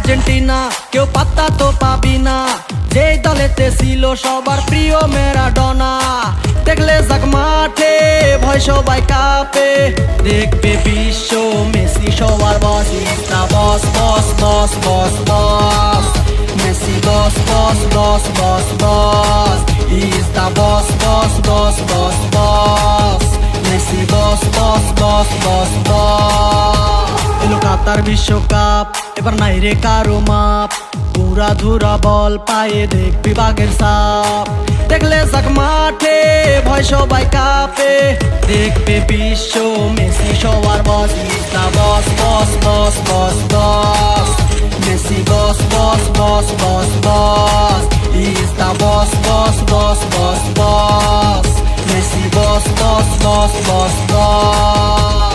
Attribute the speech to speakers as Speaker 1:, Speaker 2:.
Speaker 1: Argentina কেউ পাত্তা তো পাবি না, যেই দলেতে ছিল সবার প্রিয় ম্যারাডোনা। দেখলে যাক মাঠে ভয় সবাই কাঁপে, দেখবে বিশ্ব মেসি সবার boss. Is the boss boss boss boss boss, Messi boss boss boss boss boss. Is the boss boss boss boss boss, Messi boss boss boss boss boss. এলো কাতার বিশ্বকাপ, এবার নাই রে কারো মাপ, পুরা ধুরা বল পায়ে দেখবি বাঘের সাপ। দেখলে যাক মাঠে ভয় সবাই কাঁপে, দেখবে বিশ্ব মেসি সবার boss. Is the boss boss boss boss boss, Messi boss boss boss boss boss. Is the boss boss boss boss boss, Messi boss boss boss boss boss.